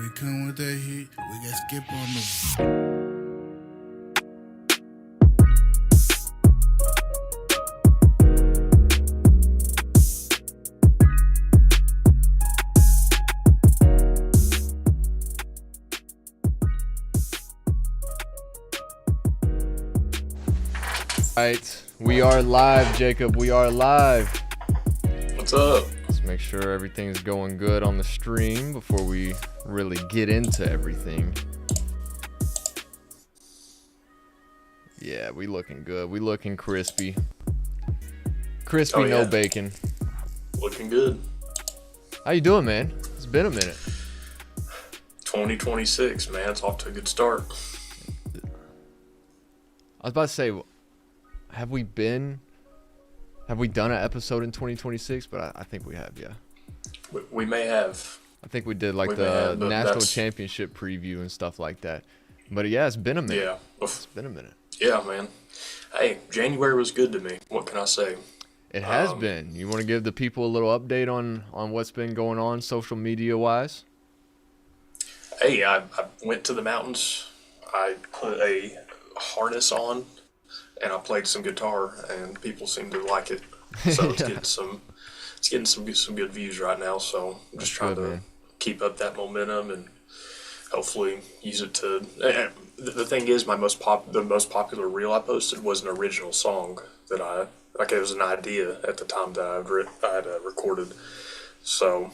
we come with that heat, we got skip on the. Right, we are live, Jacob. We are live. What's up? Let's make sure everything's going good on the stream before we really get into everything. Yeah, we looking good. We looking crispy. Crispy, Oh, yeah. no bacon. Looking good. How you doing, man? It's been a minute. 2026, man. It's off to a good start. I was about to say, have we done an episode in 2026? But I think we have, yeah. We may have. I think we did like We may the have, but national that's- championship preview and stuff like that. But yeah, it's been a minute. Yeah. It's been a minute. Yeah, man. Hey, January was good to me. What can I say? It has been. You want to give the people a little update on what's been going on social media wise? Hey, I went to the mountains. I put a harness on, and I played some guitar, and people seem to like it. So it's Yeah. getting some good views right now. So I'm just trying good, to man. keep up that momentum and hopefully use it to. The thing is, the most popular reel I posted was an original song that it was an idea at the time that I had recorded. So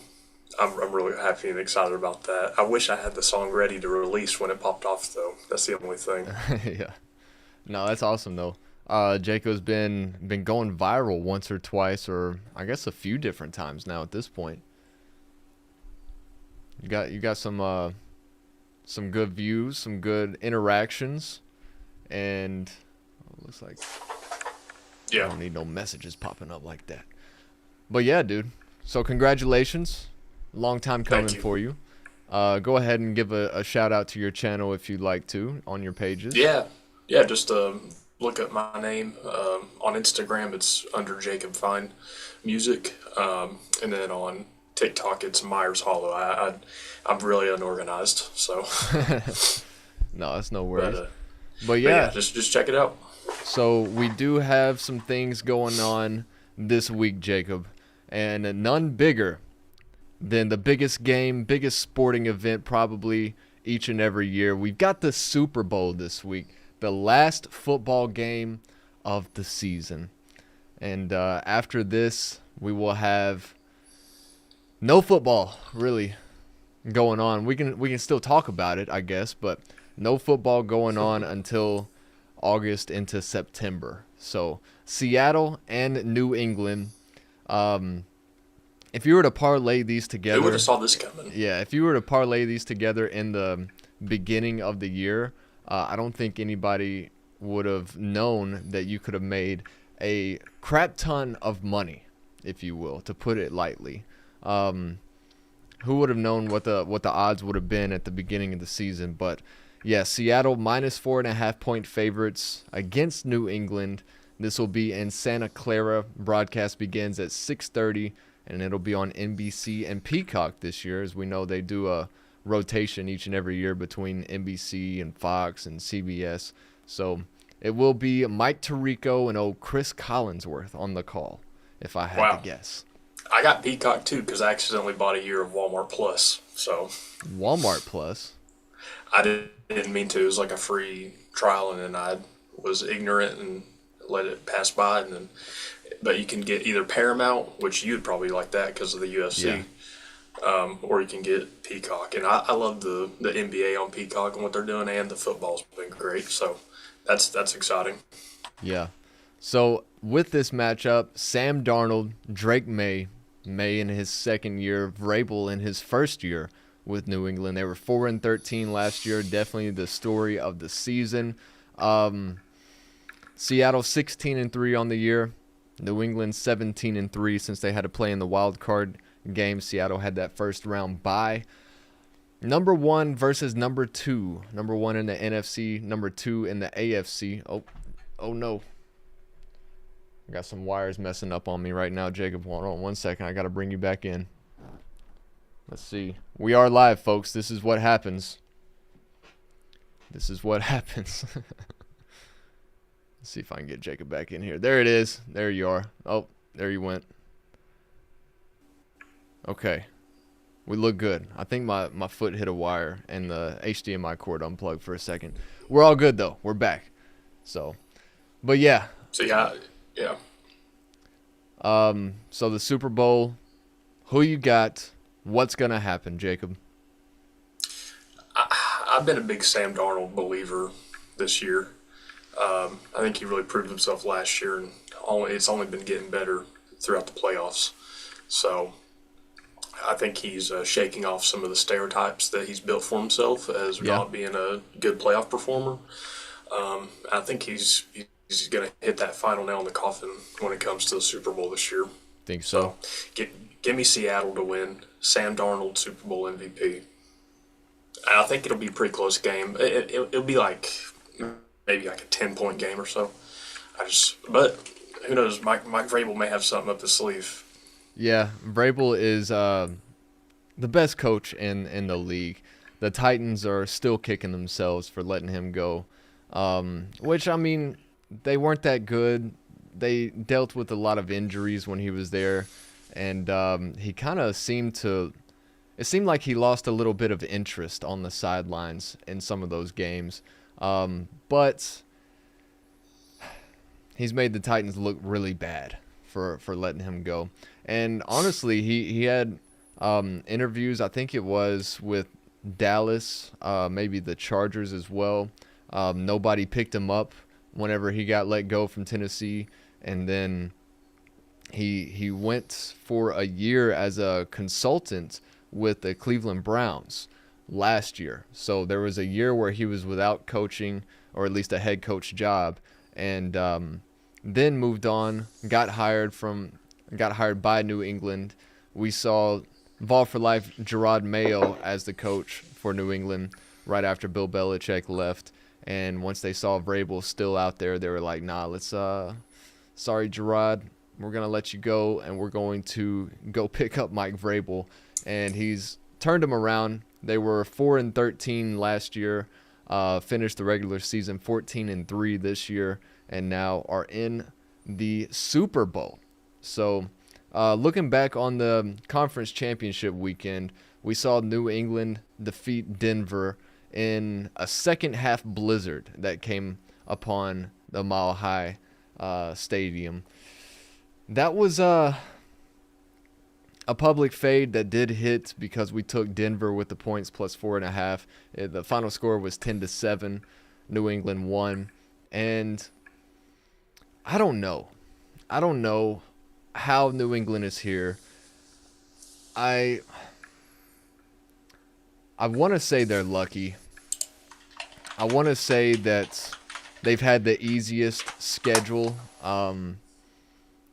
I'm really happy and excited about that. I wish I had the song ready to release when it popped off, though. That's the only thing. Yeah. No, that's awesome though. Jacob's been going viral once or twice, or I guess a few different times now at this point. You got some good views, some good interactions, and it looks like I Yeah. don't need no messages popping up like that. But yeah, dude. So congratulations. Long time coming you. for you. Go ahead and give a shout out to your channel if you'd like to on your pages. Yeah. Just look up my name on Instagram. It's under Jacob Fine Music, and then on TikTok it's Myers Hollow. I'm really unorganized, so No, that's no worries. but But but yeah, just check it out. so we do have some things going on this week, Jacob, and none bigger than the biggest sporting event probably each and every year. We've got the Super Bowl this week, the last football game of the season. And after this, we will have no football really going on. We can still talk about it, I guess, but no football going on until August into September. So Seattle and New England. If you were to parlay these together, Who would have saw this coming? yeah, if you were to parlay these together in the beginning of the year, I don't think anybody would have known that you could have made a crap ton of money, if you will, to put it lightly. Who would have known what the odds would have been at the beginning of the season? But yeah, Seattle minus 4.5 point favorites against New England. This will be in Santa Clara. Broadcast begins at 6:30, and it'll be on NBC and Peacock this year. As we know, they do a rotation each and every year between NBC and Fox and CBS. So it will be Mike Tirico and old Chris Collinsworth on the call, if I had Wow. to guess. I got Peacock too because I accidentally bought a year of Walmart Plus. So Walmart Plus. I didn't mean to. It was like a free trial, and then I was ignorant and let it pass by. But you can get either Paramount, which you'd probably like that because of the UFC, or you can get Peacock. And I love the NBA on Peacock and what they're doing, and the football's been great. So that's exciting. Yeah. So with this matchup, Sam Darnold, Drake May in his second year, Vrabel in his first year with New England. They were 4-13 last year. Definitely the story of the season. Seattle 16-3 on the year. New England 17-3 since they had to play in the wild card game. Seattle had that first round bye. Number one versus number two. Number one in the NFC, number two in the AFC. Oh no. I got some wires messing up on me right now, Jacob. Hold on one second. I got to bring you back in. Let's see. We are live, folks. This is what happens. This is what happens. Let's see if I can get Jacob back in here. There it is. There you are. Oh, there you went. Okay. We look good. I think my foot hit a wire and the HDMI cord unplugged for a second. We're all good, though. We're back. So, but yeah. So, yeah. So the Super Bowl, who you got? What's going to happen, Jacob? I've been a big Sam Darnold believer this year. I think he really proved himself last year, and it's only been getting better throughout the playoffs. So I think he's shaking off some of the stereotypes that he's built for himself as not being a good playoff performer. I think he's going to hit that final nail in the coffin when it comes to the Super Bowl this year. Think so. Give me Seattle to win. Sam Darnold, Super Bowl MVP. I think it'll be a pretty close game. It'll be maybe like a 10-point game or so. But who knows? Mike Vrabel may have something up his sleeve. Yeah, Vrabel is the best coach in the league. The Titans are still kicking themselves for letting him go, which, I mean, they weren't that good. They dealt with a lot of injuries when he was there, and he kind of seemed like he lost a little bit of interest on the sidelines in some of those games. But he's made the Titans look really bad for letting him go. And honestly, he had interviews, I think it was with Dallas, maybe the Chargers as well. Nobody picked him up whenever he got let go from Tennessee. And then he went for a year as a consultant with the Cleveland Browns last year. So there was a year where he was without coaching, or at least a head coach job, and then moved on, got hired by New England. We saw Vol for Life Gerard Mayo as the coach for New England right after Bill Belichick left. And once they saw Vrabel still out there, they were like, nah, sorry, Gerard, we're going to let you go, and we're going to go pick up Mike Vrabel. And he's turned them around. They were 4-13 last year, finished the regular season 14-3 this year, and now are in the Super Bowl. So looking back on the conference championship weekend, we saw New England defeat Denver in a second-half blizzard that came upon the Mile High Stadium. That was a public fade that did hit because we took Denver with the points plus 4.5. The final score was 10-7. New England won. And I don't know how New England is here. I want to say they're lucky. I want to say that they've had the easiest schedule.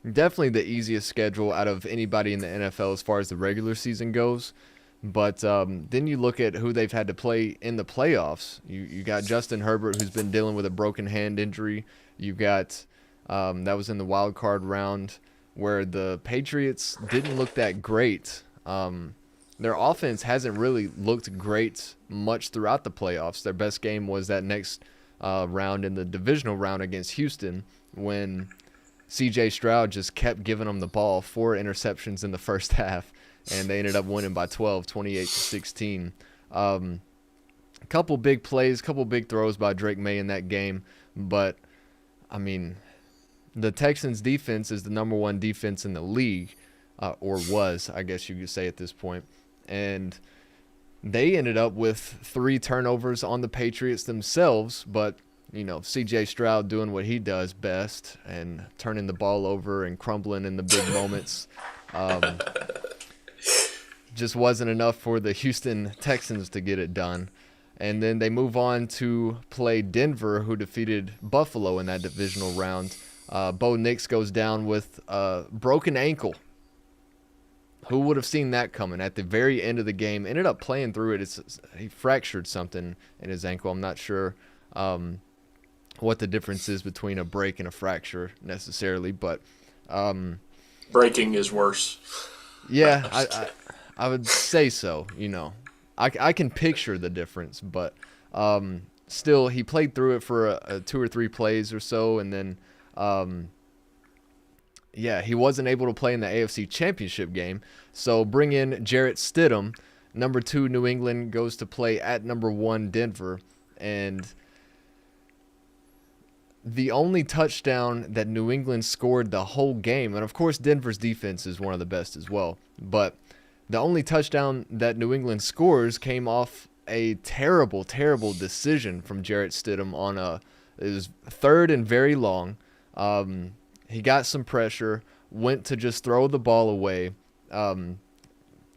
Definitely the easiest schedule out of anybody in the NFL as far as the regular season goes. But then you look at who they've had to play in the playoffs. You got Justin Herbert, who's been dealing with a broken hand injury. You got that was in the wild card round where the Patriots didn't look that great. Their offense hasn't really looked great much throughout the playoffs. Their best game was that next round in the divisional round against Houston when C.J. Stroud just kept giving them the ball, 4 interceptions in the first half, and they ended up winning by 12, 28-16. A couple big plays, couple big throws by Drake May in that game, but, I mean, the Texans' defense is the number 1 defense in the league, or was, I guess you could say at this point, and they ended up with 3 turnovers on the Patriots themselves, but you know, C.J. Stroud doing what he does best and turning the ball over and crumbling in the big moments just wasn't enough for the Houston Texans to get it done. And then they move on to play Denver, who defeated Buffalo in that divisional round. Bo Nix goes down with a broken ankle. Who would have seen that coming at the very end of the game? Ended up playing through it. He fractured something in his ankle. I'm not sure what the difference is between a break and a fracture necessarily, but breaking is worse. Yeah, I would say so. I can picture the difference, but still, he played through it for a 2 or 3 plays or so, and then he wasn't able to play in the AFC Championship game. So bring in Jarrett Stidham. Number 2 New England goes to play at number 1 Denver, and the only touchdown that New England scored the whole game, and of course Denver's defense is one of the best as well, but the only touchdown that New England scores came off a terrible, terrible decision from Jarrett Stidham on it was 3rd and very long. He got some pressure, went to just throw the ball away.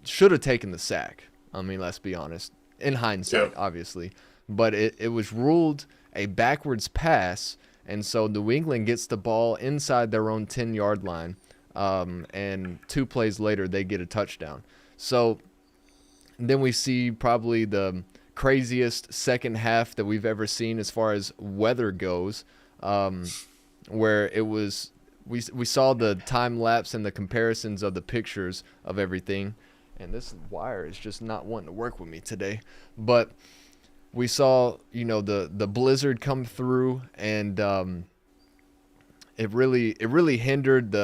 Should have taken the sack. I mean, let's be honest. In hindsight, obviously. But it was ruled a backwards pass, and so New England gets the ball inside their own 10-yard line, and 2 plays later they get a touchdown. So then we see probably the craziest second half that we've ever seen as far as weather goes, where it was we saw the time lapse and the comparisons of the pictures of everything. And this wire is just not wanting to work with me today. But we saw, the blizzard come through, and it really hindered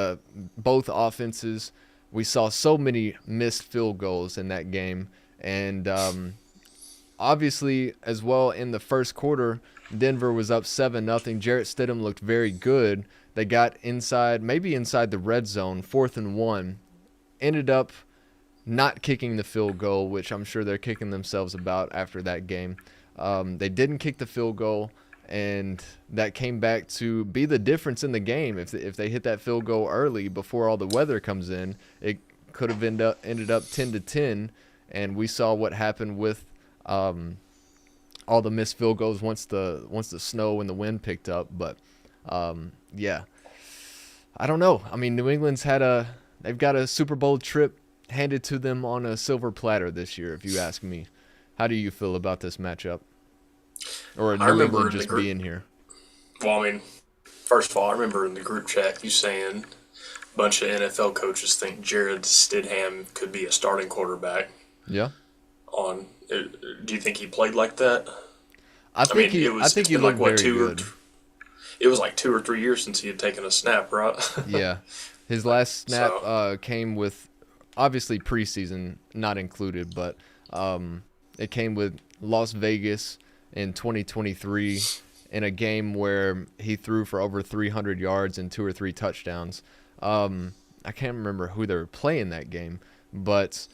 both offenses. We saw so many missed field goals in that game, and obviously as well in the first quarter, Denver was up 7-0. Jarrett Stidham looked very good. They got maybe inside the red zone, 4th and 1, ended up not kicking the field goal, which I'm sure they're kicking themselves about after that game. They didn't kick the field goal, and that came back to be the difference in the game. If they hit that field goal early before all the weather comes in, it could have ended up 10-10, and we saw what happened with all the missed field goals once the snow and the wind picked up. But I don't know. I mean, New England's they've got a Super Bowl trip handed to them on a silver platter this year, if you ask me. How do you feel about this matchup? Or New England just being here? Well, I mean, first of all, I remember in the group chat you saying a bunch of NFL coaches think Jared Stidham could be a starting quarterback. Yeah. Do you think he played like that? I think he looked very good. It was like 2 or 3 years since he had taken a snap, right? Yeah. His last snap came with, obviously preseason not included, but it came with Las Vegas in 2023 in a game where he threw for over 300 yards and 2 or 3 touchdowns. I can't remember who they were playing that game, but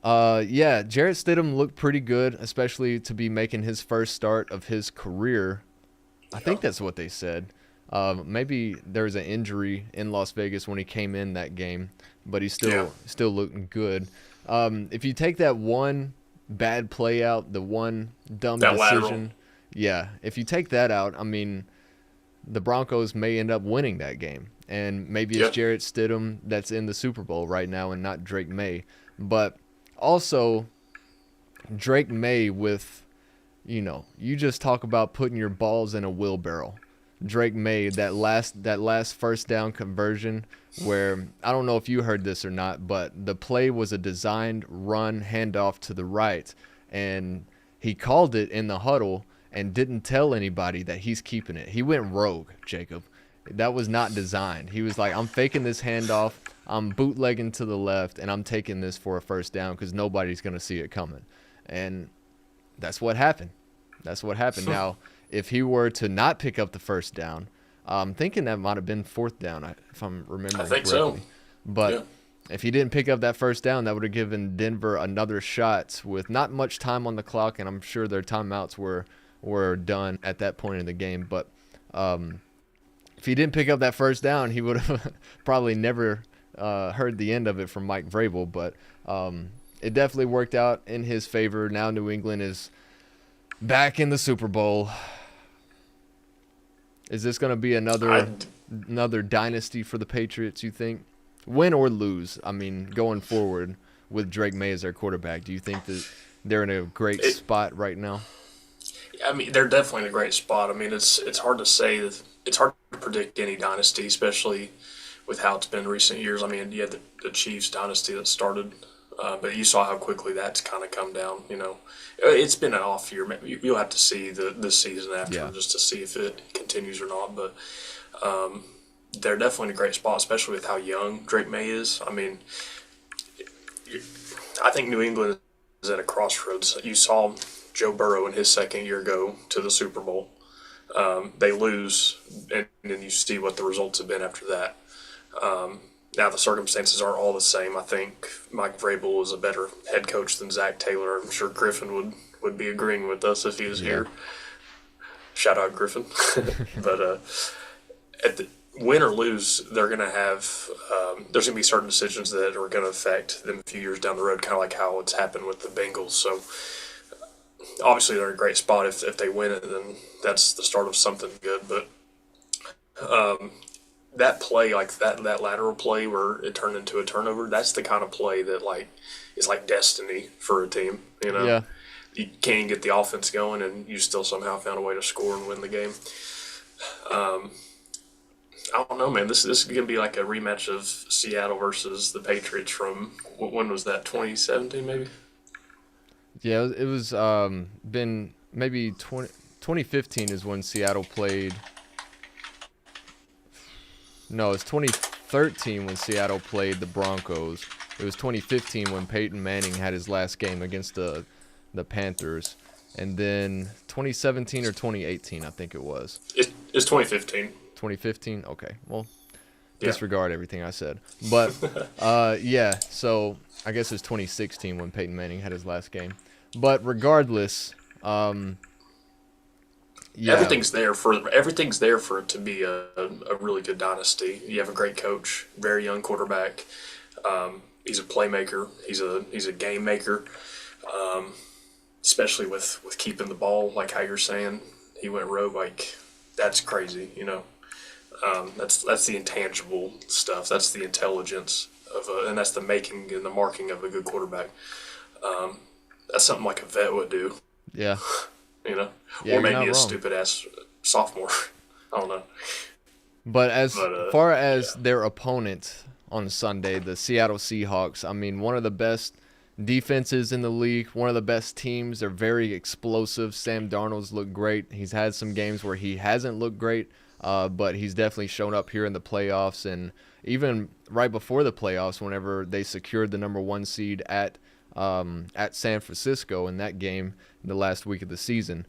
Jarrett Stidham looked pretty good, especially to be making his first start of his career. I think that's what they said. Maybe there was an injury in Las Vegas when he came in that game, but he's still looking good. If you take that one bad play out, the one dumb decision, if you take that out, I mean, the Broncos may end up winning that game, and maybe it's Jarrett Stidham that's in the Super Bowl right now and not Drake May. But also, Drake May with, you just talk about putting your balls in a wheelbarrow. Drake May, that last first down conversion where, I don't know if you heard this or not, but the play was a designed run handoff to the right, and he called it in the huddle and didn't tell anybody that he's keeping it. He went rogue, Jacob. That was not designed. He was like, I'm faking this handoff, I'm bootlegging to the left, and I'm taking this for a first down because nobody's going to see it coming. And that's what happened. Now, if he were to not pick up the first down, I'm thinking that might have been 4th down, if I'm remembering correctly. So. But if he didn't pick up that first down, that would have given Denver another shot with not much time on the clock, and I'm sure their timeouts were done at that point in the game. But if he didn't pick up that first down, he would have probably never heard the end of it from Mike Vrabel. But it definitely worked out in his favor. Now New England is back in the Super Bowl. Is this going to be another dynasty for the Patriots, you think? Win or lose, I mean, going forward with Drake May as their quarterback, do you think that they're in a great spot right now? I mean, they're definitely in a great spot. I mean, it's hard to say. It's hard to predict any dynasty, especially with how it's been in recent years. I mean, you had the Chiefs dynasty that started But you saw how quickly that's kind of come down. It's been an off year. You'll have to see this season after just to see if it continues or not. But they're definitely in a great spot, especially with how young Drake May is. I mean, I think New England is at a crossroads. You saw Joe Burrow in his second year go to the Super Bowl. They lose, and then you see what the results have been after that. Now the circumstances aren't all the same. I think Mike Vrabel is a better head coach than Zach Taylor. I'm sure Griffin would be agreeing with us if he was here. Shout out Griffin. But at the win or lose, they're going to have there's going to be certain decisions that are going to affect them a few years down the road, kind of like how it's happened with the Bengals. So obviously they're in a great spot. If they win it, then that's the start of something good. But that play, like that lateral play where it turned into a turnover, that's the kind of play that is like destiny for a team. Yeah. You can't even get the offense going, and you still somehow found a way to score and win the game. I don't know, man. This is going to be like a rematch of Seattle versus the Patriots from, when was that, 2017 maybe? Yeah, it was been maybe 2015 is when Seattle played. No, it's 2013 when Seattle played the Broncos. It was 2015 when Peyton Manning had his last game against the Panthers. And then 2017 or 2018, I think it was. It's 2015. 2015? Okay. Well, disregard everything I said. But, yeah, so I guess it's 2016 when Peyton Manning had his last game. But regardless, everything's there for it to be a really good dynasty. You have a great coach, very young quarterback. He's a playmaker. He's a game maker. Especially with keeping the ball, like how you're saying, he went rogue. Like, that's crazy. That's the intangible stuff. That's the intelligence and that's the making and the marking of a good quarterback. That's something like a vet would do. Yeah. Yeah, or maybe a stupid ass sophomore. I don't know. But as far as their opponent on Sunday, the Seattle Seahawks, I mean, one of the best defenses in the league, one of the best teams. They're very explosive. Sam Darnold's looked great. He's had some games where he hasn't looked great, but he's definitely shown up here in the playoffs, and even right before the playoffs, whenever they secured the number 1 seed at San Francisco in that game in the last week of the season.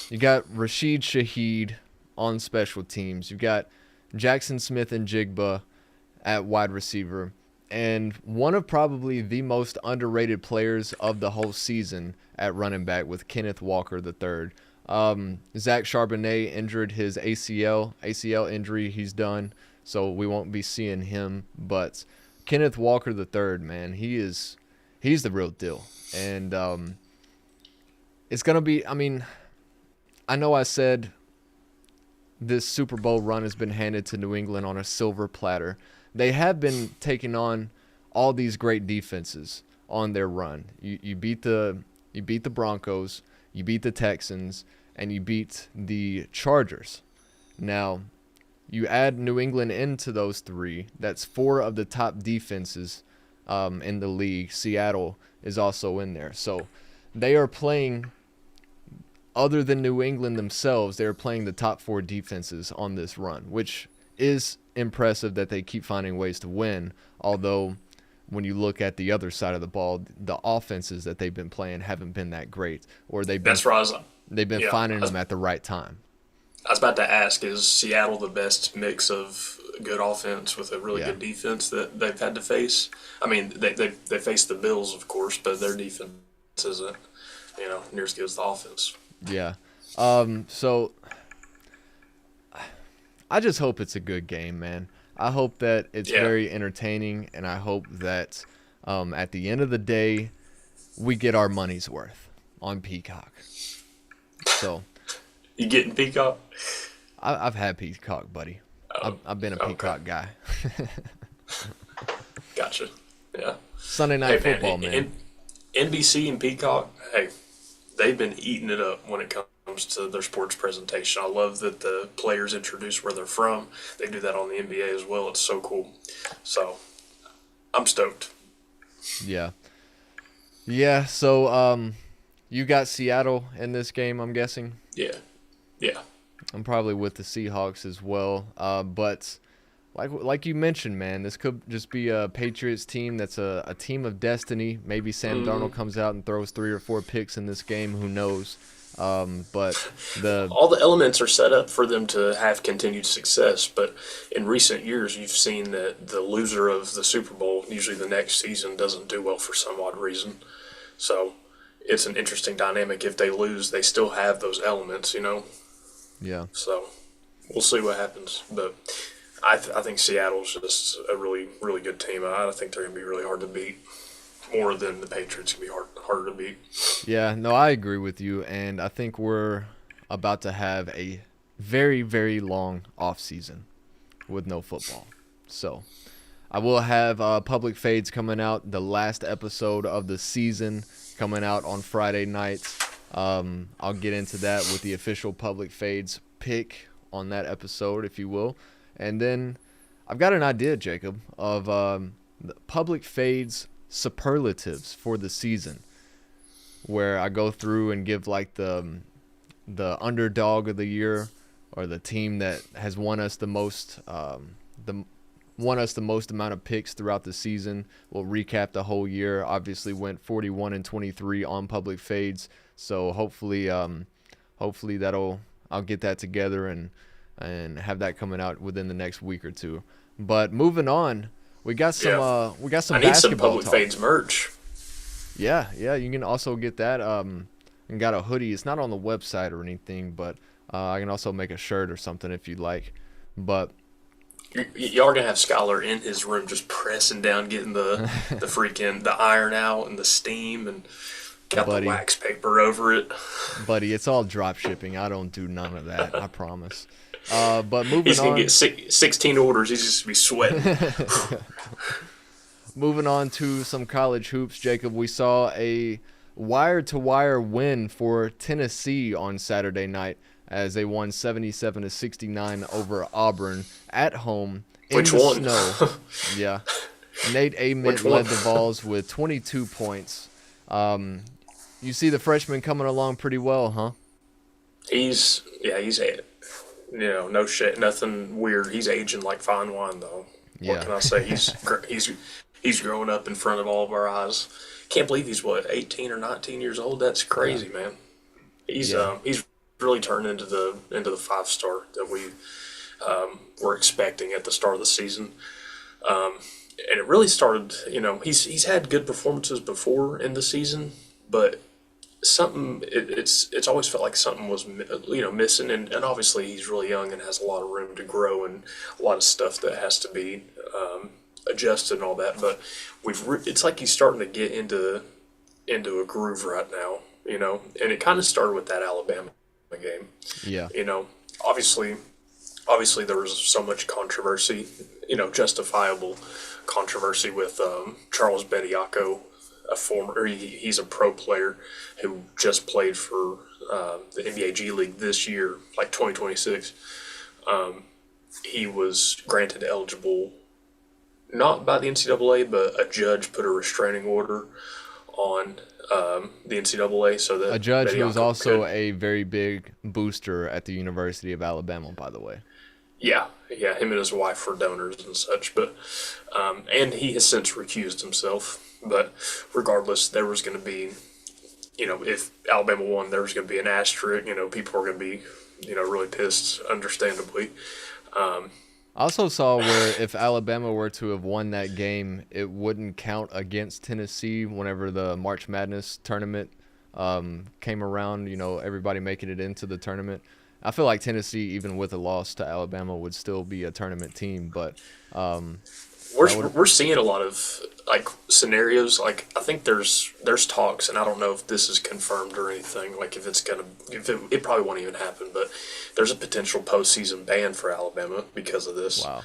You got Rashid Shaheed on special teams. You got Jackson Smith and Jigba at wide receiver, and one of probably the most underrated players of the whole season at running back with Kenneth Walker III. Zach Charbonnet injured his ACL injury. He's done, so we won't be seeing him. But Kenneth Walker III, man, he's the real deal. And it's going to be, I mean, I know I said this Super Bowl run has been handed to New England on a silver platter. They have been taking on all these great defenses on their run. You beat the Broncos, you beat the Texans, and you beat the Chargers. Now, you add New England into those 3. That's 4 of the top defenses in the league. Seattle is also in there. So they are playing, other than New England themselves, they're playing the top 4 defenses on this run, which is impressive that they keep finding ways to win. Although when you look at the other side of the ball, the offenses that they've been playing haven't been that great, or they've been finding them at the right time. I was about to ask, is Seattle the best mix of good offense with a really good defense that they've had to face? I mean, they faced the Bills, of course, but their defense isn't near as good as the offense. Yeah. So I just hope it's a good game, man. I hope that it's very entertaining, and I hope that at the end of the day, we get our money's worth on Peacock. So, you getting Peacock? I've had Peacock, buddy. I've been a Peacock guy. Gotcha. Yeah. Sunday Night Football, man. NBC and Peacock, hey, they've been eating it up when it comes to their sports presentation. I love that the players introduce where they're from. They do that on the NBA as well. It's so cool. So I'm stoked. Yeah. Yeah, so you got Seattle in this game, I'm guessing? Yeah. Yeah. I'm probably with the Seahawks as well. But like you mentioned, man, this could just be a Patriots team that's a team of destiny. Maybe Sam Darnold comes out and throws 3 or 4 picks in this game. Who knows? But all the elements are set up for them to have continued success. But in recent years, you've seen that the loser of the Super Bowl, usually the next season, doesn't do well for some odd reason. So it's an interesting dynamic. If they lose, they still have those elements, Yeah. So we'll see what happens. But I think Seattle's just a really, really good team. I think they're going to be really hard to beat. More than the Patriots can be harder to beat. Yeah, no, I agree with you, and I think we're about to have a very, very long off season with no football. So I will have public fades coming out, the last episode of the season coming out on Friday nights. I'll get into that with the official public fades pick on that episode, if you will. And then I've got an idea, Jacob, of the public fades superlatives for the season, where I go through and give like the underdog of the year, or the team that has won us the most amount of picks throughout the season. We'll recap the whole year. Obviously went 41-23 on public fades, so hopefully I'll get that together and have that coming out within the next week or two. But moving on, we got some I need basketball some public talk. fades merch. Yeah, you can also get that. And got a hoodie. It's not on the website or anything, but I can also make a shirt or something if you'd like. But Y'all are gonna have Skylar in his room just pressing down, getting the the iron out and the steam, and got the wax paper over it. Buddy, it's all drop shipping. I don't do none of that. I promise. But moving on. He's going to get 16 orders. He's just going to be sweating. Moving on to some college hoops, Jacob. We saw a wire-to-wire win for Tennessee on Saturday night as they won 77-69 over Auburn at home in the snow. Yeah. Nate Ament led the Vols with 22 points. You see the freshman coming along pretty well, huh? He's no shit, nothing weird. He's aging like fine wine, though. Yeah. What can I say? He's growing up in front of all of our eyes. Can't believe he's 18 or 19 years old. That's crazy, man. He's really turned into the 5-star that we were expecting at the start of the season. And it really started. He's had good performances before in the season, but it's always felt like something was missing, and obviously he's really young and has a lot of room to grow and a lot of stuff that has to be adjusted and all that. But it's like he's starting to get into a groove right now, and it kind of started with that Alabama game. Yeah. Obviously there was so much controversy, justifiable controversy with Charles Bediako. He's a pro player who just played for the NBA G League this year, like 2026. He was granted eligible, not by the NCAA, but a judge put a restraining order on the NCAA so that a judge who was also could, a very big booster at the University of Alabama, by the way. Yeah, him and his wife were donors and such, but and he has since recused himself. But regardless, there was going to be, if Alabama won, there was going to be an asterisk. People were going to be, really pissed, understandably. I also saw where if Alabama were to have won that game, it wouldn't count against Tennessee whenever the March Madness tournament came around, everybody making it into the tournament. I feel like Tennessee, even with a loss to Alabama, would still be a tournament team. But we're seeing a lot of scenarios. I think there's talks, and I don't know if this is confirmed or anything. It probably won't even happen. But there's a potential postseason ban for Alabama because of this. Wow.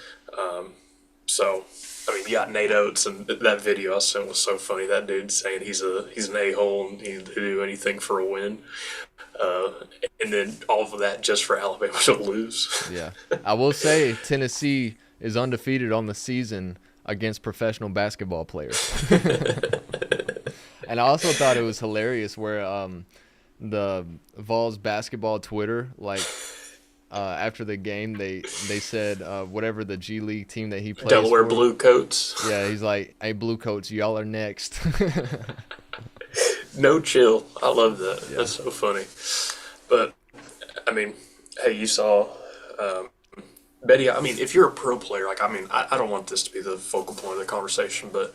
So, I mean, you got Nate Oates, and that video I sent was so funny. That dude saying he's an a-hole and he'd do anything for a win. Uh, and then all of that just for Alabama to lose. Yeah. I will say Tennessee is undefeated on the season against professional basketball players. And I also thought it was hilarious where the Vols basketball Twitter, like, after the game, they said whatever the G League team that he plays Delaware for, Blue Coats. yeah, he's like, hey, Blue Coats, y'all are next. No chill. I love that. Yeah. That's so funny. But, I mean, hey, you saw Betty. I mean, if you're a pro player, like, I mean, I don't want this to be the focal point of the conversation, but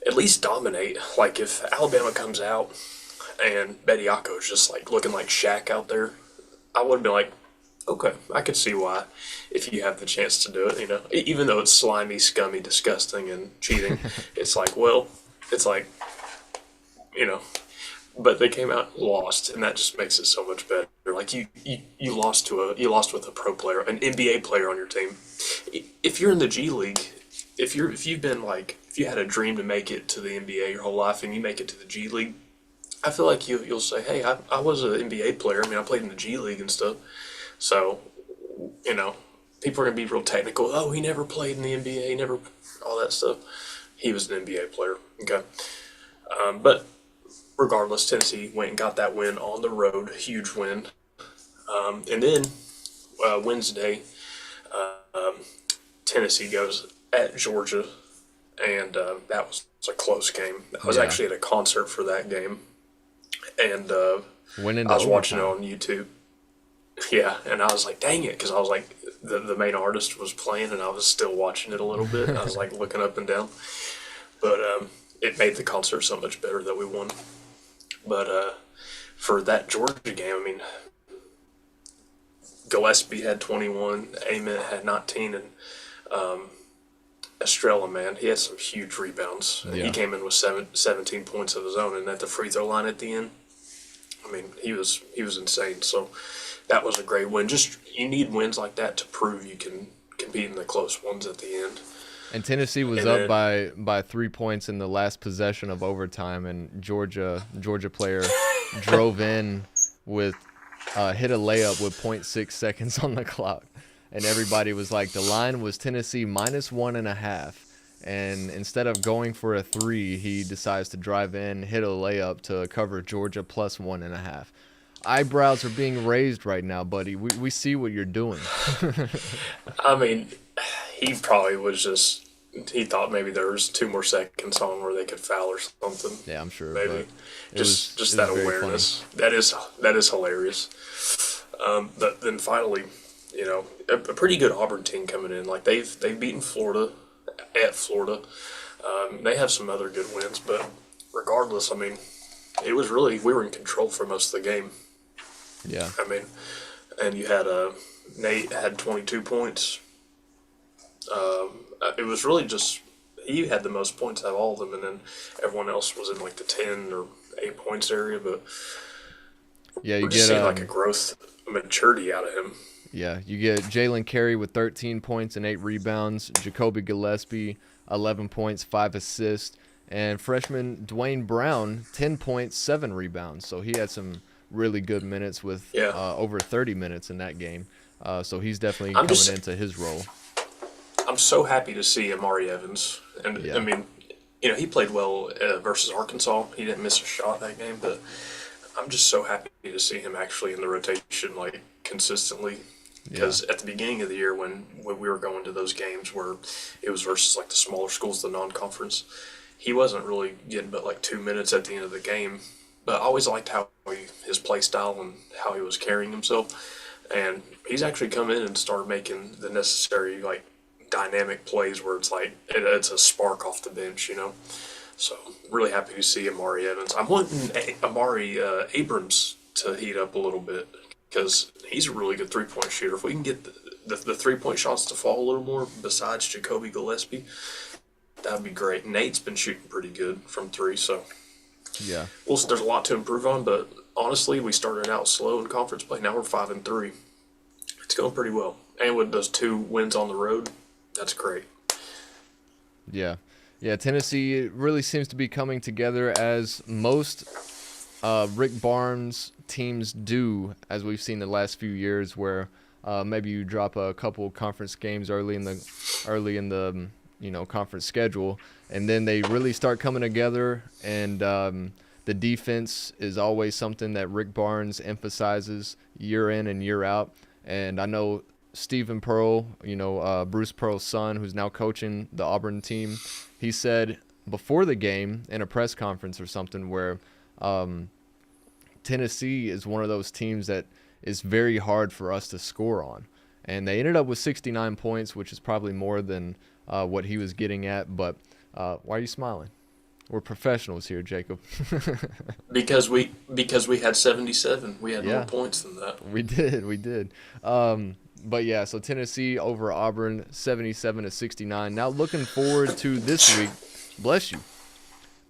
at least dominate. Like, if Alabama comes out and Betty is just, like, looking like Shaq out there, I would have been like, okay, I could see why if you have the chance to do it, you know. Even though it's slimy, scummy, disgusting, and cheating, it's like, well, it's like, you know. But they came out and lost, and that just makes it so much better. Like you lost with a pro player, an NBA player on your team. If you're in the G League, if you had a dream to make it to the NBA your whole life and you make it to the G League, I feel like you'll say, hey, I was an NBA player. I mean, I played in the G League and stuff. So, you know, people are gonna be real technical. Oh, he never played in the NBA, never all that stuff. He was an NBA player. Okay, but regardless, Tennessee went and got that win on the road, huge win. And then Wednesday, Tennessee goes at Georgia, and that was a close game. I was actually at a concert for that game, and I was watching it on YouTube. Yeah, and I was like, dang it, because I was like, the main artist was playing, and I was still watching it a little bit. I was like looking up and down, but it made the concert so much better that we won. But for that Georgia game, I mean, Gillespie had 21, Ament had 19, and Estrella, man, he had some huge rebounds. Yeah. He came in with 17 points of his own, and at the free throw line at the end, I mean, he was insane. So that was a great win. Just you need wins like that to prove you can compete in the close ones at the end. And Tennessee was up by 3 points in the last possession of overtime, and Georgia player drove in with hit a layup with 0.6 seconds on the clock, and everybody was like, the line was Tennessee -1.5, and instead of going for a three, he decides to drive in, hit a layup to cover Georgia +1.5. Eyebrows are being raised right now, buddy. We see what you're doing. I mean, he probably was just, he thought maybe there was 2 more seconds on where they could foul or something. Yeah, I'm sure. Maybe just that awareness. That is hilarious. But then finally, you know, a pretty good Auburn team coming in. Like they've beaten Florida at Florida. They have some other good wins, but regardless, I mean, it was really, we were in control for most of the game. Yeah. I mean, and you had Nate had 22 points. It was really just, he had the most points out of all of them, and then everyone else was in like the 10 or 8 points area. But yeah, you we're get seeing like a growth, a maturity out of him. Yeah, you get Jalen Carey with 13 points and 8 rebounds, Jacoby Gillespie 11 points, 5 assists, and freshman Dwayne Brown 10 points, 7 rebounds. So he had some really good minutes with over 30 minutes in that game. So he's definitely coming into his role. I'm so happy to see Amari Evans. And, I mean, you know, he played well versus Arkansas. He didn't miss a shot that game. But I'm just so happy to see him actually in the rotation, like, consistently. Because at the beginning of the year when we were going to those games where it was versus, like, the smaller schools, the non-conference, he wasn't really getting but, like, 2 minutes at the end of the game. But I always liked how his play style and how he was carrying himself. And he's actually come in and started making the necessary, like, dynamic plays where it's like it's a spark off the bench, you know. So really happy to see Amari Evans. I'm wanting Amari Abrams to heat up a little bit because he's a really good 3-point shooter. If we can get the 3-point shots to fall a little more besides Jacoby Gillespie, that would be great. Nate's been shooting pretty good from 3, so yeah. Well, there's a lot to improve on, but honestly, we started out slow in conference play. Now we're 5-3. It's going pretty well, and with those 2 wins on the road, that's great. Yeah. Yeah, Tennessee really seems to be coming together as most Rick Barnes teams do, as we've seen the last few years, where maybe you drop a couple conference games early in the conference schedule, and then they really start coming together. And the defense is always something that Rick Barnes emphasizes year in and year out. And I know Stephen Pearl, Bruce Pearl's son, who's now coaching the Auburn team, he said before the game in a press conference or something where Tennessee is one of those teams that is very hard for us to score on. And they ended up with 69 points, which is probably more than what he was getting at. But why are you smiling? We're professionals here, Jacob. Because we had 77. We had more points than that. We did. But yeah, so Tennessee over Auburn, 77-69. Now looking forward to this week. Bless you.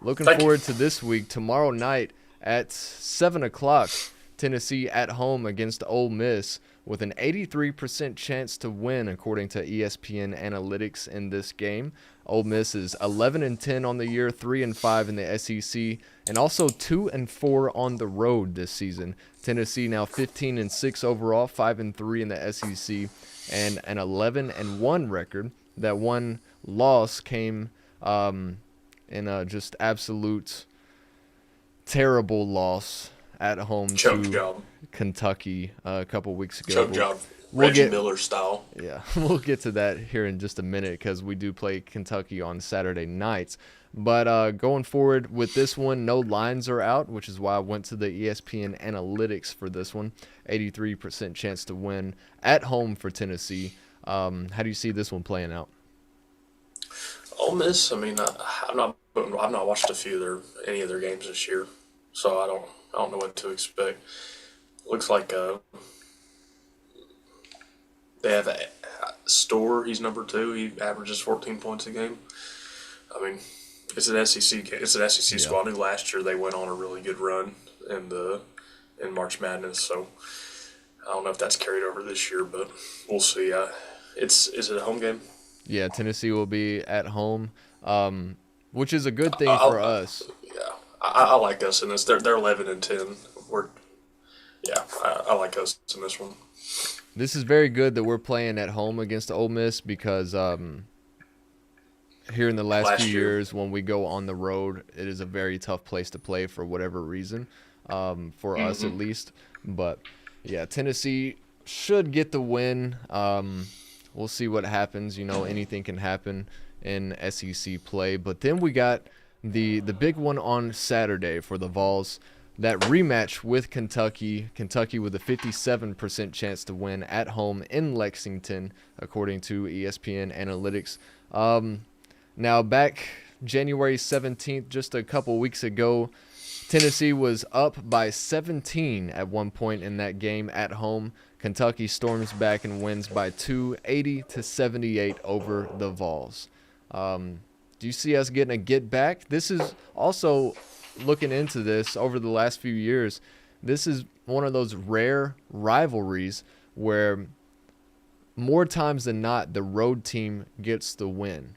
Looking forward to this week. Tomorrow night at 7 o'clock, Tennessee at home against Ole Miss with an 83% chance to win, according to ESPN Analytics in this game. Ole Miss is 11-10 on the year, 3-5 in the SEC, and also 2-4 on the road this season. Tennessee now 15-6 overall, 5-3 in the SEC, and an 11-1 record. That one loss came in a just absolute terrible loss at home to Kentucky a couple weeks ago. Choke job. Reggie Miller style. Yeah, we'll get to that here in just a minute because we do play Kentucky on Saturday nights. But going forward with this one, no lines are out, which is why I went to the ESPN Analytics for this one. 83% chance to win at home for Tennessee. How do you see this one playing out? Ole Miss, I mean, I've not watched any of their games this year, so I don't know what to expect. Looks like they have a Store. He's number 2. He averages 14 points a game. I mean, it's an SEC. It's an SEC squad. I knew last year they went on a really good run in March Madness. So I don't know if that's carried over this year, but we'll see. Is it a home game? Yeah, Tennessee will be at home, which is a good thing for us. Yeah, I like us in this. They're 11-10. I like us in this one. This is very good that we're playing at home against Ole Miss because here in the last few years when we go on the road, it is a very tough place to play for whatever reason, for us at least. But, yeah, Tennessee should get the win. We'll see what happens. Anything can happen in SEC play. But then we got the big one on Saturday for the Vols. That rematch with Kentucky with a 57% chance to win at home in Lexington, according to ESPN Analytics. Now, back January 17th, just a couple weeks ago, Tennessee was up by 17 at one point in that game at home. Kentucky storms back and wins by 2, 80-78 over the Vols. Do you see us getting a get back? This is also, looking into this over the last few years, this is one of those rare rivalries where more times than not the road team gets the win.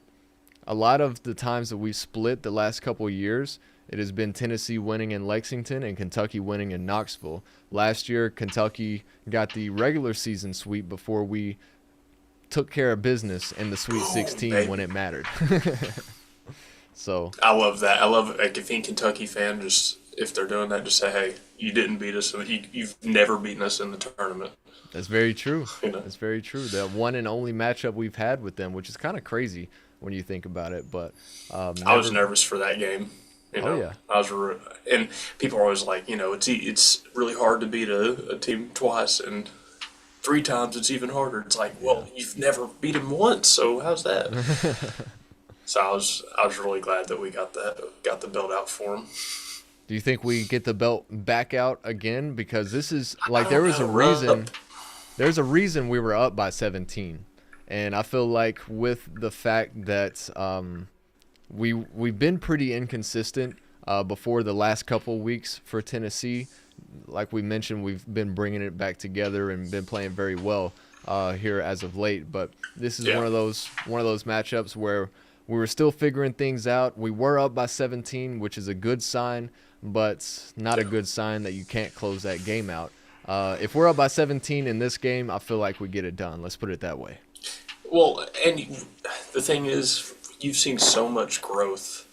A lot of the times that we split the last couple of years, it has been Tennessee winning in Lexington and Kentucky winning in Knoxville. Last year, Kentucky got the regular season sweep before we took care of business in the Sweet 16 when it mattered. So I love that. I love it. Like, if any Kentucky fan, if they're doing that, just say, hey, you didn't beat us. You've never beaten us in the tournament. That's very true. That's very true. The one and only matchup we've had with them, which is kind of crazy when you think about it. But I was nervous for that game. Oh, yeah. And people are always like, it's really hard to beat a team twice, and 3 times it's even harder. It's like, well, you've never beat them once, so how's that? So I was really glad that we got the belt out for him. Do you think we get the belt back out again? Because this is like there's a reason we were up by 17, and I feel like with the fact that we've been pretty inconsistent before the last couple weeks for Tennessee. Like we mentioned, we've been bringing it back together and been playing very well here as of late. But this is one of those matchups where we were still figuring things out. We were up by 17, which is a good sign, but not a good sign that you can't close that game out. If we're up by 17 in this game, I feel like we get it done. Let's put it that way. Well, and the thing is, you've seen so much growth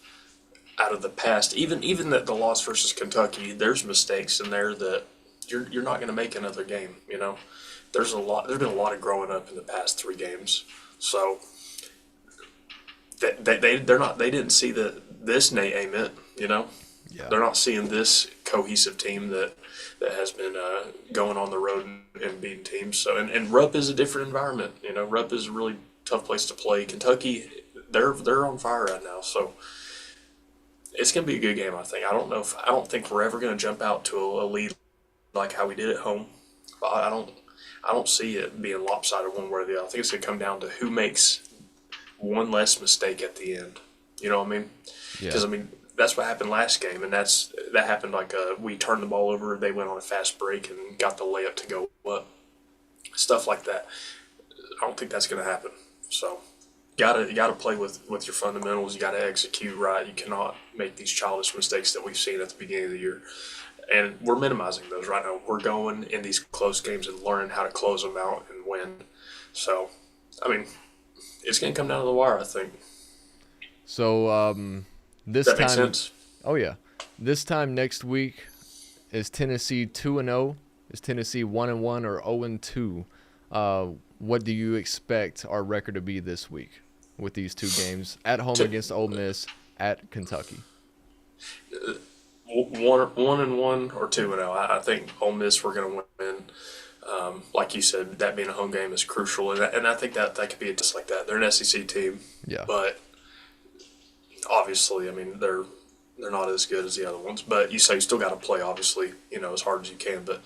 out of the past. Even the loss versus Kentucky, there's mistakes in there that you're not going to make another game. You know, there's been a lot of growing up in the past 3 games. So they didn't see this Ament. You know, they're not seeing this cohesive team that has been going on the road and beating teams. So and Rupp is a different environment. You know, Rupp is a really tough place to play. Kentucky, they're on fire right now. So it's going to be a good game, I think. I don't think we're ever going to jump out to a lead like how we did at home. But I don't see it being lopsided one way or the other. I think it's going to come down to who makes one less mistake at the end. You know what I mean? Because that's what happened last game, and that happened like we turned the ball over, they went on a fast break and got the layup to go up. Stuff like that. I don't think that's going to happen. So you gotta play with your fundamentals. You got to execute right. You cannot make these childish mistakes that we've seen at the beginning of the year. And we're minimizing those right now. We're going in these close games and learning how to close them out and win. So, I mean, it's going to come down to the wire, I think. So, this Does that time, make sense? Oh yeah, this time next week is Tennessee 2-0? Is Tennessee 1-1 or 0-2? What do you expect our record to be this week with these 2 games at home against Ole Miss, at Kentucky? 1-1 or 2-0. I think Ole Miss we're going to win. Like you said, that being a home game is crucial, and I think that could be just like that. They're an SEC team, but obviously, I mean they're not as good as the other ones. But you still got to play, obviously, as hard as you can. But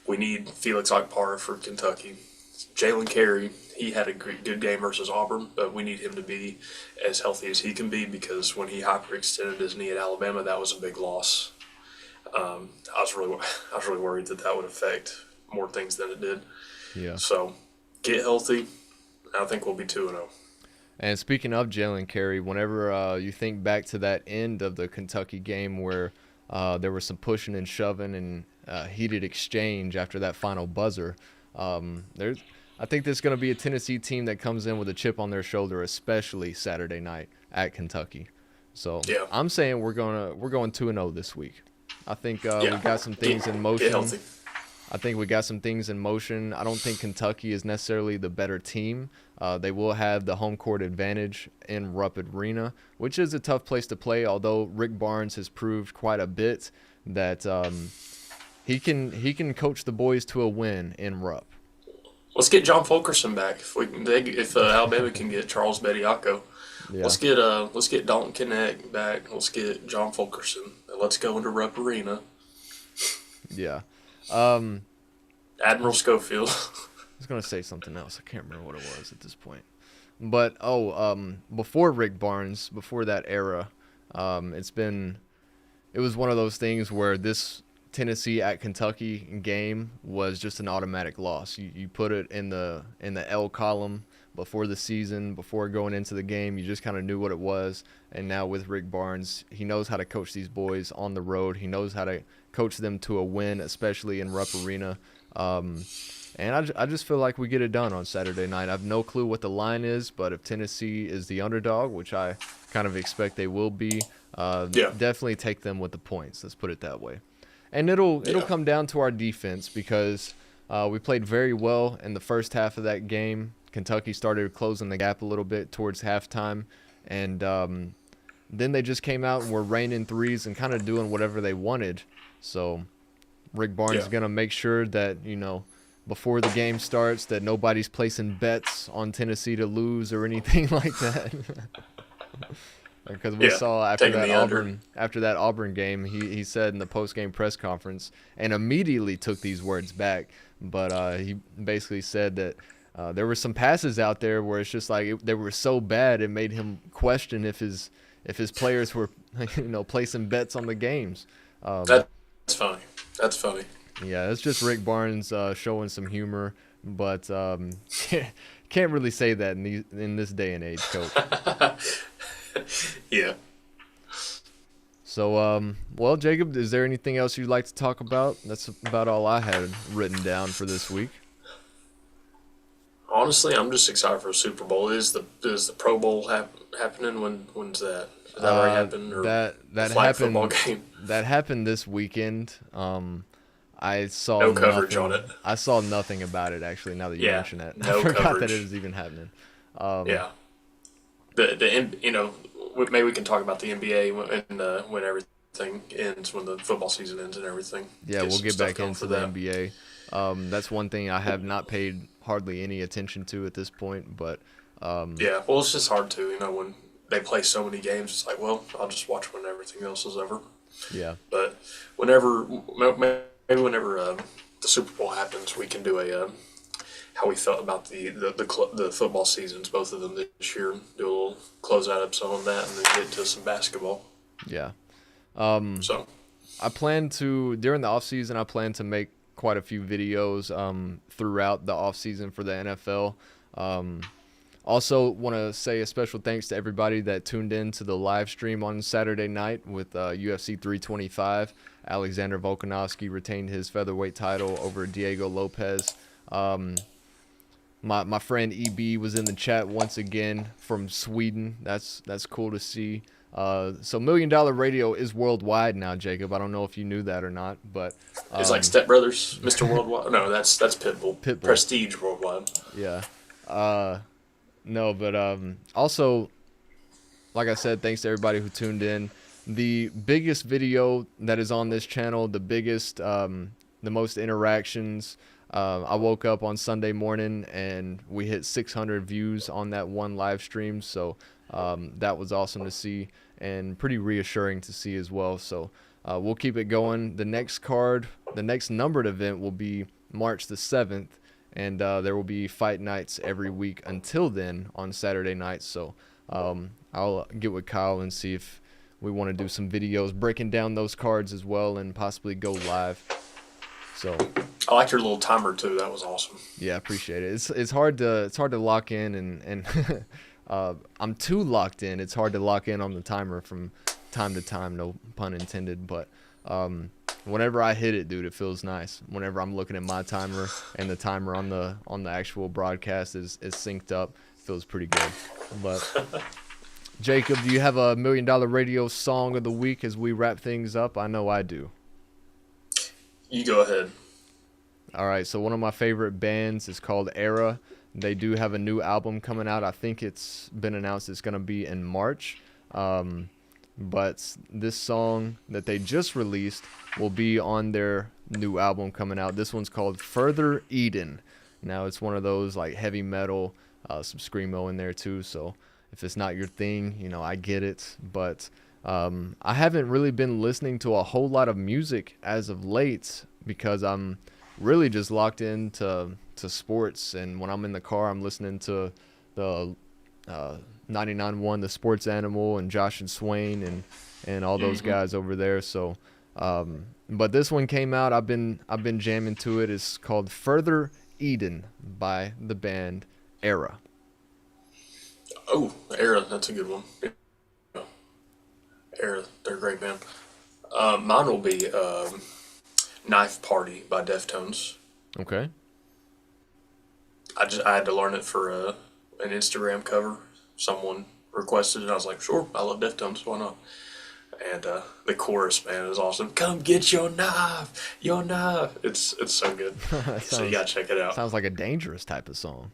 we need Felix Akpara for Kentucky. Jalen Carey, he had a good game versus Auburn, but we need him to be as healthy as he can be because when he hyperextended his knee at Alabama, that was a big loss. I was really worried that would affect more things than it did. Yeah. So get healthy. I think we'll be 2-0. And speaking of Jalen Carey, whenever you think back to that end of the Kentucky game where there was some pushing and shoving and heated exchange after that final buzzer, I think there's going to be a Tennessee team that comes in with a chip on their shoulder, especially Saturday night at Kentucky. So I'm saying we're going 2-0 this week. I think we got some things in motion. Get healthy. I think we got some things in motion. I don't think Kentucky is necessarily the better team. They will have the home court advantage in Rupp Arena, which is a tough place to play, although Rick Barnes has proved quite a bit that he can coach the boys to a win in Rupp. Let's get John Fulkerson back if Alabama can get Charles Bediako. Yeah. Let's get Dalton Knecht back. Let's get John Fulkerson. And let's go into Rupp Arena. Yeah. Admiral Schofield. I was gonna say something else. I can't remember what it was at this point. But before Rick Barnes, before that era, it was one of those things where this Tennessee at Kentucky game was just an automatic loss. You put it in the L column before the season, before going into the game. You just kind of knew what it was. And now with Rick Barnes, he knows how to coach these boys on the road. He knows how to coach them to a win, especially in Rupp Arena. And I just feel like we get it done on Saturday night. I have no clue what the line is, but if Tennessee is the underdog, which I kind of expect they will be, definitely take them with the points. Let's put it that way. And it'll come down to our defense because we played very well in the first half of that game. Kentucky started closing the gap a little bit towards halftime, and then they just came out and were raining threes and kind of doing whatever they wanted. So Rick Barnes is going to make sure that, before the game starts, that nobody's placing bets on Tennessee to lose or anything like that. Because we saw after that Auburn game, he said in the post-game press conference, and immediately took these words back, but he basically said that there were some passes out there where it's just like they were so bad it made him question if his players were placing bets on the games. That's funny. That's funny. Yeah, it's just Rick Barnes showing some humor, but can't really say that in this day and age, Coach. Yeah. So, well, Jacob, is there anything else you'd like to talk about? That's about all I had written down for this week. Honestly, I'm just excited for a Super Bowl. Is the Pro Bowl happening? When's that? Did that already happen? Or that the flag football happened. game? That happened this weekend. I saw No coverage nothing. on it. I saw nothing about it actually. Now that you Yeah, mention it, no I forgot that coverage. it was even happening. Yeah. Maybe we can talk about the NBA when everything ends, when the football season ends and everything. Yeah, we'll some get stuff back going into for the that. NBA. That's one thing I have not paid hardly any attention to at this point, but Yeah, well, it's just hard to, when they play so many games. It's like, well, I'll just watch when everything else is over. yeah, But maybe whenever the Super Bowl happens, we can do a how we felt about the football seasons, both of them this year. Do a little closeout episode on that, and then get into some basketball. yeah. So I plan to during the off season. I plan to make quite a few videos throughout the off season for the NFL. Also, want to say a special thanks to everybody that tuned in to the live stream on Saturday night with UFC 325. Alexander Volkanovski retained his featherweight title over Diego Lopez. My friend EB was in the chat once again from Sweden. That's cool to see. So $1 Million Radio is worldwide now, Jacob. I don't know if you knew that or not, but it's like Step Brothers, Mr. Worldwide. No, that's Pitbull. Pitbull. Prestige Worldwide. yeah. No, but also, like I said, thanks to everybody who tuned in. The biggest video that is on this channel, the biggest, the most interactions. I woke up on Sunday morning and we hit 600 views on that one live stream. So that was awesome to see and pretty reassuring to see as well. So we'll keep it going. The next numbered event will be March the 7th. And there will be fight nights every week until then on Saturday nights. So I'll get with Kyle and see if we want to do some videos breaking down those cards as well and possibly go live. So I liked your little timer too. That was awesome. yeah, appreciate it. It's hard to lock in and I'm too locked in. It's hard to lock in on the timer from time to time. No pun intended, but. Whenever I hit it, dude, it feels nice. Whenever I'm looking at my timer and the timer on the actual broadcast is synced up, it feels pretty good. But Jacob, do you have a $1 Million Radio song of the week as we wrap things up? I know I do. You go ahead. All right, so one of my favorite bands is called Era. They do have a new album coming out. I think it's been announced it's going to be in March. But this song that they just released will be on their new album coming out. This one's called Further Eden. Now, it's one of those like heavy metal, some screamo in there too. So if it's not your thing, I get it. But I haven't really been listening to a whole lot of music as of late because I'm really just locked into sports. And when I'm in the car, I'm listening to the 99.1 The Sports Animal and Josh and Swain and all those guys over there. So but this one came out. I've been jamming to it. It's called Further Eden by the band Era. Oh, Era, that's a good one. Era, they're a great band. Mine will be Knife Party by Deftones. Okay. I had to learn it for an Instagram cover. Someone requested it. I was like, sure, I love Deftones, why not? And the chorus, man, is awesome. Come get your knife, your knife. It's so good. So you gotta check it out. Sounds like a dangerous type of song.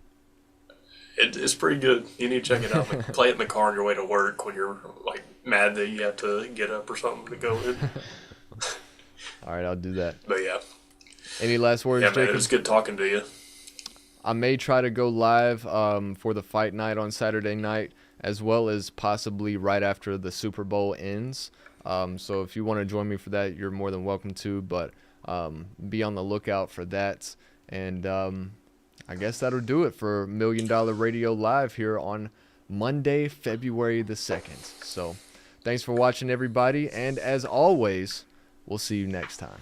It's pretty good. You need to check it out. Like, play it in the car on your way to work when you're like mad that you have to get up or something to go in. All right, I'll do that. But yeah. Any last words, Yeah, man, Jacob? it was good talking to you. I may try to go live for the fight night on Saturday night, as well as possibly right after the Super Bowl ends. So if you want to join me for that, you're more than welcome to, but be on the lookout for that. And I guess that'll do it for $1 Million Radio Live here on Monday, February the 2nd. So thanks for watching, everybody, and as always, we'll see you next time.